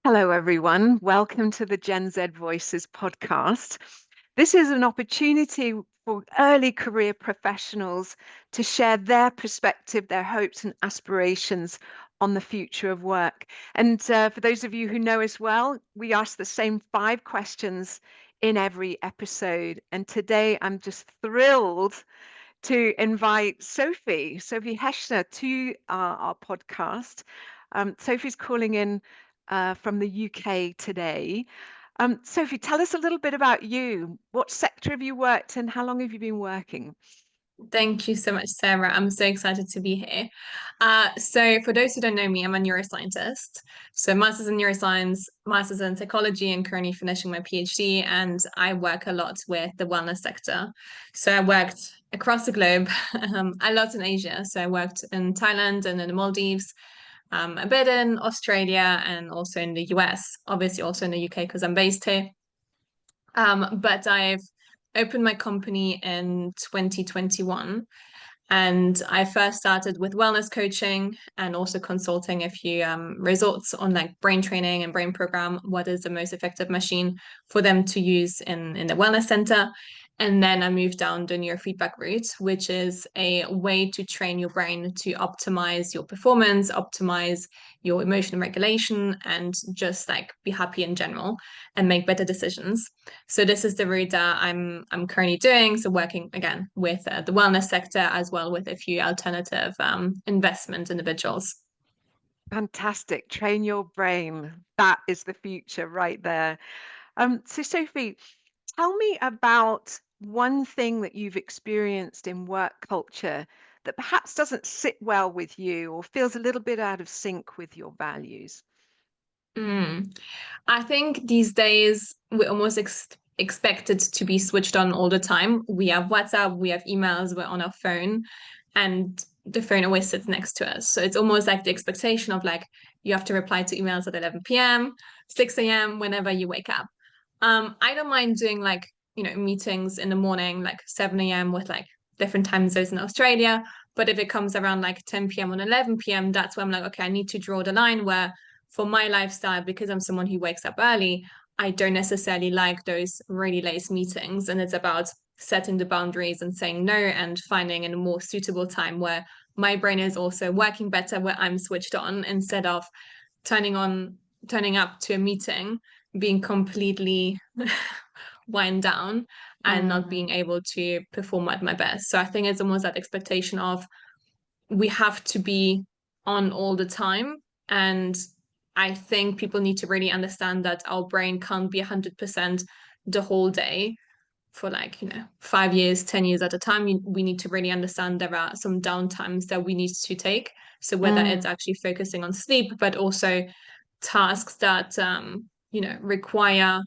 Hello, everyone. Welcome to the Gen Z Voices podcast. This is an opportunity for early career professionals to share their perspective, their hopes and aspirations on the future of work. And for those of you who know us well, we ask the same 5 questions in every episode. And today I'm just thrilled to invite Sophie Hascher, to our podcast. Sophie's calling in from the UK today. Sophie, tell us a little bit about you. What sector have you worked in? How long have you been working? Thank you so much, Sarah. I'm so excited to be here. So for those who don't know me, I'm a neuroscientist. So master's in neuroscience, master's in psychology, and currently finishing my PhD. And I work a lot with the wellness sector. So I worked across the globe, a lot in Asia. So I worked in Thailand and in the Maldives, a bit in Australia, and also in the US, obviously also in the UK because I'm based here. But I've opened my company in 2021, and I first started with wellness coaching and also consulting a few resorts on like brain training and brain program. What is the most effective machine for them to use in the wellness center? And then I moved down the neurofeedback route, which is a way to train your brain to optimize your performance, optimize your emotional regulation, and just like be happy in general and make better decisions. So this is the route that I'm currently doing. So working again with the wellness sector as well with a few alternative investment individuals. Fantastic. Train your brain. That is the future right there. So, Sophie, tell me about one thing that you've experienced in work culture that perhaps doesn't sit well with you or feels a little bit out of sync with your values. Mm. I think these days we're almost expected to be switched on all the time. We have WhatsApp, we have emails, we're on our phone, and the phone always sits next to us. So it's almost like the expectation of like you have to reply to emails at 11 p.m., 6 a.m., whenever you wake up. I don't mind doing like, meetings in the morning, like 7 a.m. with like different time zones in Australia. But if it comes around like 10 p.m. or 11 p.m., that's where I'm like, okay, I need to draw the line where for my lifestyle, because I'm someone who wakes up early, I don't necessarily like those really late meetings. And it's about setting the boundaries and saying no and finding a more suitable time where my brain is also working better, where I'm switched on instead of turning on, turning up to a meeting, being completely wind down and not Mm. being able to perform at my best. So I think it's almost that expectation of we have to be on all the time. And I think people need to really understand that our brain can't be 100% the whole day for like, 5 years, 10 years at a time. We need to really understand there are some downtimes that we need to take. So whether it's Mm. actually focusing on sleep, but also tasks that, require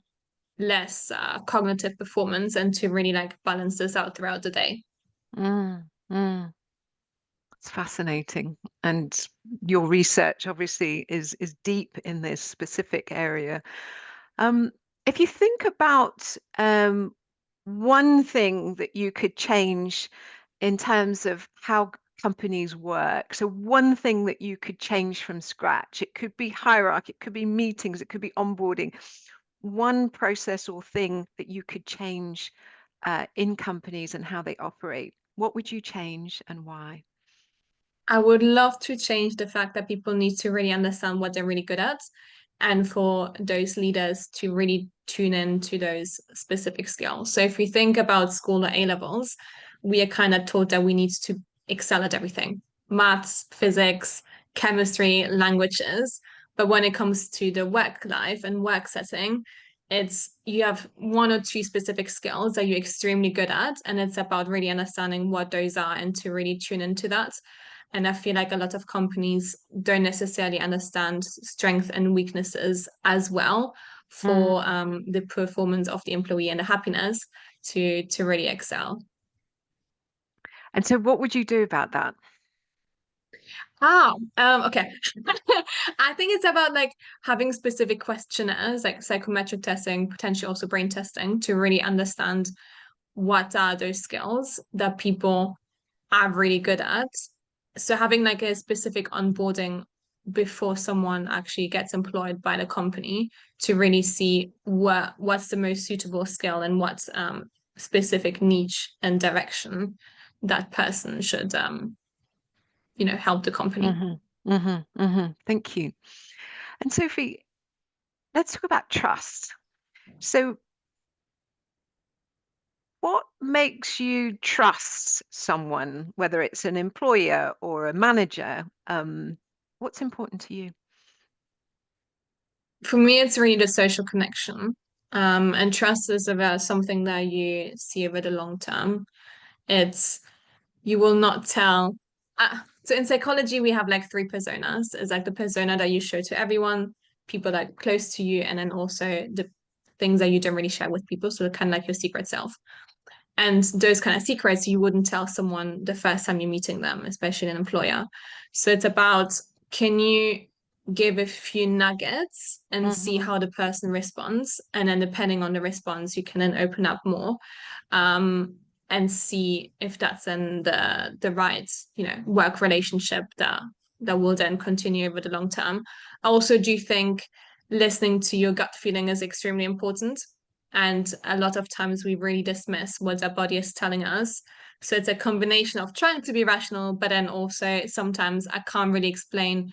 less cognitive performance and to really like balance this out throughout the day. Mm. Mm. It's fascinating. And your research obviously is deep in this specific area. Um, if you think about one thing that you could change in terms of how companies work, so one thing that you could change from scratch, it could be hierarchy, it could be meetings, it could be onboarding, one process or thing that you could change in companies and how they operate, what would you change and why? I would love to change the fact that people need to really understand what they're really good at, and for those leaders to really tune in to those specific skills. So if we think about school or A levels, we are kind of taught that we need to excel at everything, maths, physics, chemistry, languages. But when it comes to the work life and work setting, it's you have one or two specific skills that you're extremely good at, and it's about really understanding what those are and to really tune into that. And I feel like a lot of companies don't necessarily understand strengths and weaknesses as well for Mm. the performance of the employee and the happiness to really excel. And so, what would you do about that? Okay. I think it's about like having specific questionnaires, like psychometric testing, potentially also brain testing, to really understand what are those skills that people are really good at. So having like a specific onboarding before someone actually gets employed by the company to really see what's the most suitable skill and what specific niche and direction that person should help the company. Thank you. And Sophie, let's talk about trust. So what makes you trust someone, whether it's an employer or a manager? What's important to you? For me, it's really the social connection. And trust is about something that you see over the long term. It's you will not tell. So in psychology, we have like three personas. It's like the persona that you show to everyone, people that are close to you, and then also the things that you don't really share with people. So kind of like your secret self. And those kind of secrets you wouldn't tell someone the first time you're meeting them, especially an employer. So it's about, can you give a few nuggets and see how the person responds? And then depending on the response, you can then open up more. And see if that's in the right, work relationship that will then continue over the long term. I also do think listening to your gut feeling is extremely important. And a lot of times we really dismiss what our body is telling us. So it's a combination of trying to be rational, but then also sometimes I can't really explain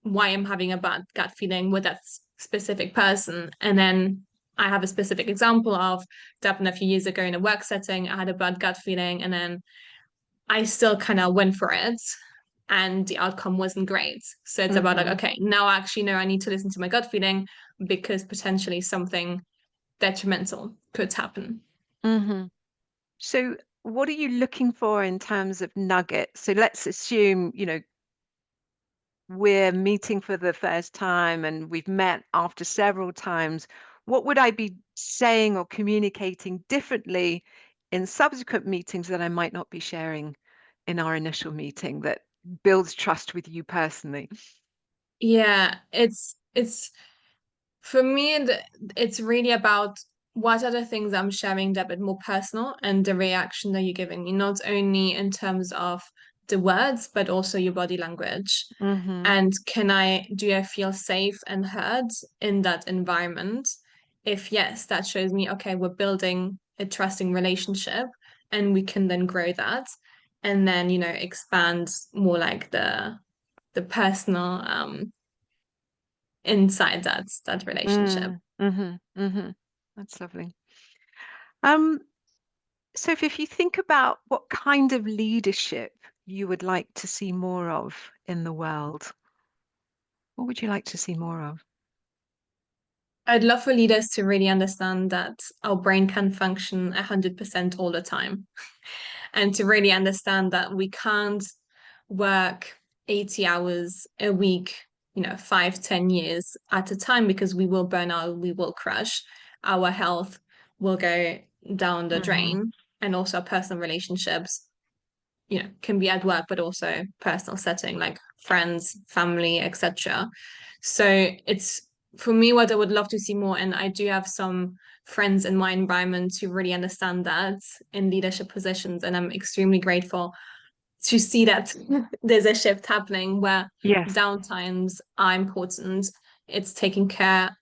why I'm having a bad gut feeling with that specific person. And then I have a specific example of that happened a few years ago in a work setting. I had a bad gut feeling, and then I still kind of went for it, and the outcome wasn't great. So it's about like, okay, now I actually know I need to listen to my gut feeling because potentially something detrimental could happen. So what are you looking for in terms of nuggets? So let's assume, we're meeting for the first time and we've met after several times. What would I be saying or communicating differently in subsequent meetings that I might not be sharing in our initial meeting that builds trust with you personally? Yeah, it's for me, it's really about what are the things I'm sharing that bit more personal and the reaction that you're giving me, not only in terms of the words, but also your body language. And do I feel safe and heard in that environment? If yes, that shows me, okay, we're building a trusting relationship and we can then grow that and then, expand more like the personal inside that relationship. That's lovely. So if you think about what kind of leadership you would like to see more of in the world, what would you like to see more of? I'd love for leaders to really understand that our brain can function 100% all the time, and to really understand that we can't work 80 hours a week, 5, 10 years at a time, because we will burn out, we will crash, our health will go down the drain, and also our personal relationships, can be at work, but also personal setting like friends, family, etc. So it's for me what I would love to see more, and I do have some friends in my environment who really understand that in leadership positions, and I'm extremely grateful to see that there's a shift happening where Yes. downtimes are important. It's taking care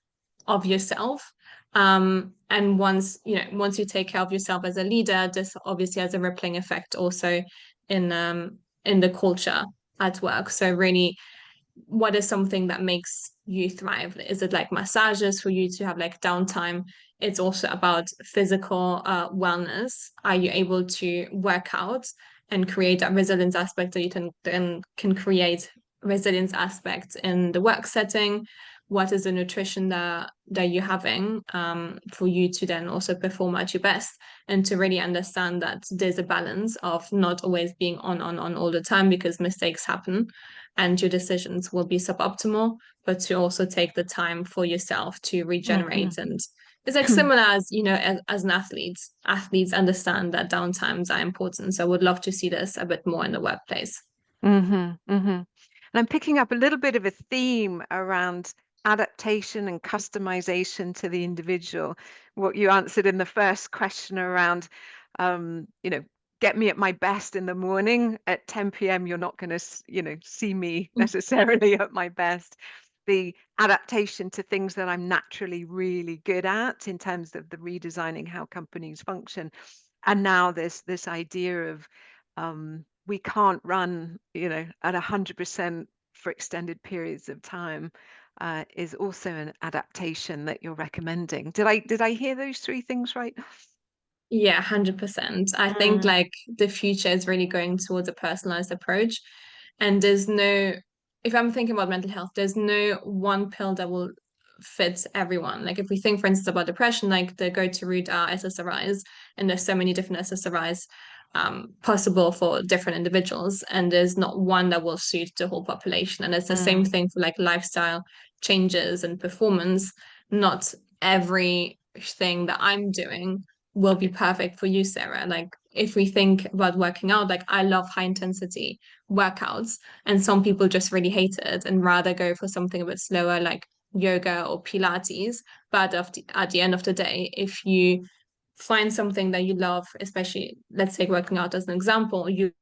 of yourself. And once you take care of yourself as a leader, this obviously has a rippling effect also in the culture at work. So really, what is something that makes you thrive? Is it like massages for you to have like downtime? It's also about physical wellness. Are you able to work out and create that resilience aspect that you can create resilience aspect in the work setting? What is the nutrition that you're having for you to then also perform at your best, and to really understand that there's a balance of not always being on all the time, because mistakes happen and your decisions will be suboptimal, but to also take the time for yourself to regenerate. And it's like similar as, as an athlete. Athletes understand that downtimes are important. So I would love to see this a bit more in the workplace. And I'm picking up a little bit of a theme around adaptation and customization to the individual. What you answered in the first question around, get me at my best in the morning. At 10 p.m., you're not going to, see me necessarily at my best. The adaptation to things that I'm naturally really good at in terms of the redesigning how companies function. And now there's this idea of we can't run, at 100% for extended periods of time. Is also an adaptation that you're recommending. Did I hear those three things right? Yeah, 100%. I think Mm, like the future is really going towards a personalized approach. And if I'm thinking about mental health, there's no one pill that will fit everyone. Like if we think, for instance, about depression, like the go-to route are SSRIs, and there's so many different SSRIs possible for different individuals, and there's not one that will suit the whole population. And it's the same mm, thing for like lifestyle changes and performance. Not everything that I'm doing will be perfect for you, Sarah. Like if we think about working out, like I love high intensity workouts, and some people just really hate it and rather go for something a bit slower, like yoga or Pilates. But at the end of the day, if you find something that you love, especially let's take working out as an example, you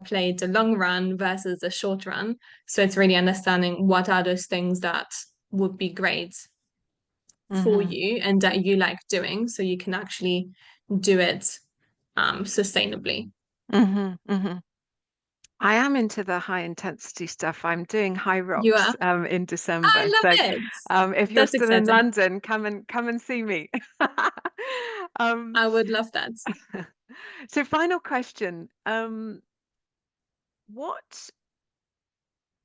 play the long run versus the short run. So it's really understanding what are those things that would be great for mm-hmm, you and that you like doing so you can actually do it sustainably. mm-hmm, mm-hmm. I am into the high intensity stuff. I'm doing High You Rocks are? in December. I So love it. if you're That's still in exciting. London, come and see me. um, I would love that. so final question. What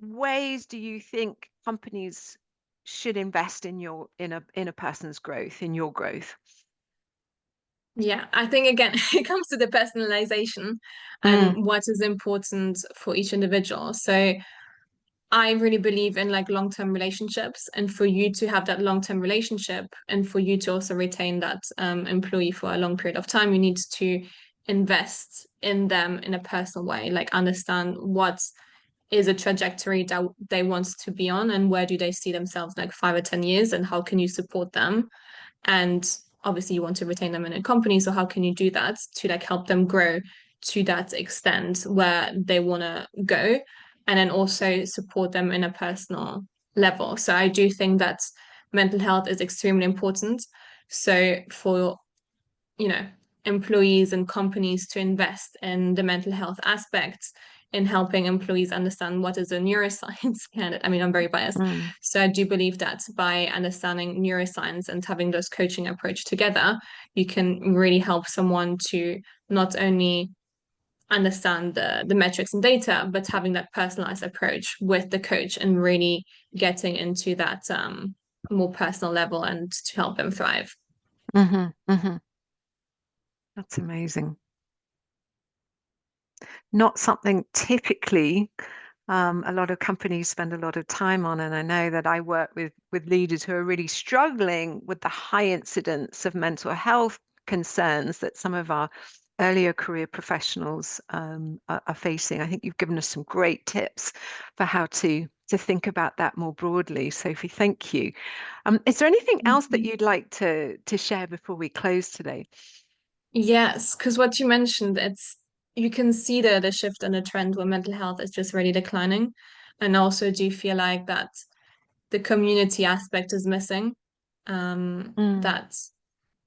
ways do you think companies should invest in a person's growth, in your growth? Yeah, I think again, it comes to the personalization Mm, and what is important for each individual. So I really believe in like long-term relationships, and for you to have that long-term relationship and for you to also retain that employee for a long period of time, you need to invest in them in a personal way, like understand what is a trajectory that they want to be on and where do they see themselves like 5 or 10 years, and how can you support them. And obviously you want to retain them in a company, so how can you do that to like help them grow to that extent where they want to go, and then also support them in a personal level. So I do think that mental health is extremely important. So for employees and companies to invest in the mental health aspects, in helping employees understand what is a neuroscience candidate. I mean, I'm very biased. mm, So I do believe that by understanding neuroscience and having those coaching approach together, you can really help someone to not only understand the metrics and data, but having that personalized approach with the coach and really getting into that more personal level and to help them thrive. mm-hmm, mm-hmm. That's amazing. Not something typically a lot of companies spend a lot of time on. And I know that I work with leaders who are really struggling with the high incidence of mental health concerns that some of our earlier career professionals are facing. I think you've given us some great tips for how to think about that more broadly. Sophie, thank you. Is there anything else that you'd like to share before we close today? Yes, because what you mentioned, it's you can see the shift and the trend where mental health is just really declining. And also do you feel like that the community aspect is missing? Mm, That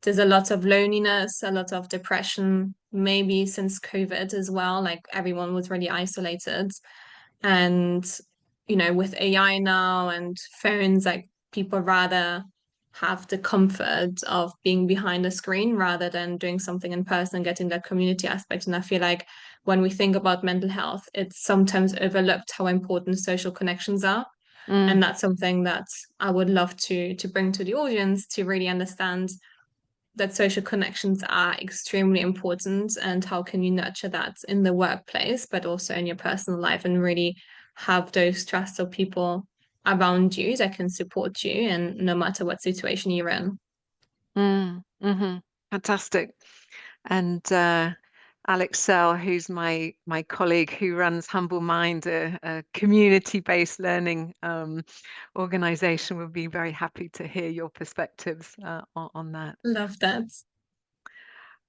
there's a lot of loneliness, a lot of depression, maybe since COVID as well, like everyone was really isolated. And, with AI now and phones, like people rather have the comfort of being behind a screen rather than doing something in person and getting that community aspect. And I feel like when we think about mental health, it's sometimes overlooked how important social connections are. mm, And that's something that I would love to bring to the audience to really understand that social connections are extremely important, and how can you nurture that in the workplace but also in your personal life and really have those trusted people around you that can support you and no matter what situation you're in. mm-hmm. Fantastic. And Alex Sell, who's my colleague who runs Humble Mind, a community-based learning organization, would be very happy to hear your perspectives on that. Love that.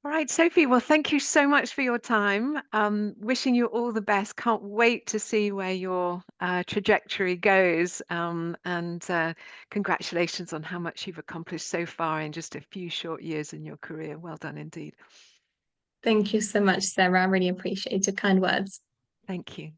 All right, Sophie, well, thank you so much for your time. Wishing you all the best. Can't wait to see where your trajectory goes. And congratulations on how much you've accomplished so far in just a few short years in your career. Well done indeed. Thank you so much, Sarah. I really appreciate your kind words. Thank you.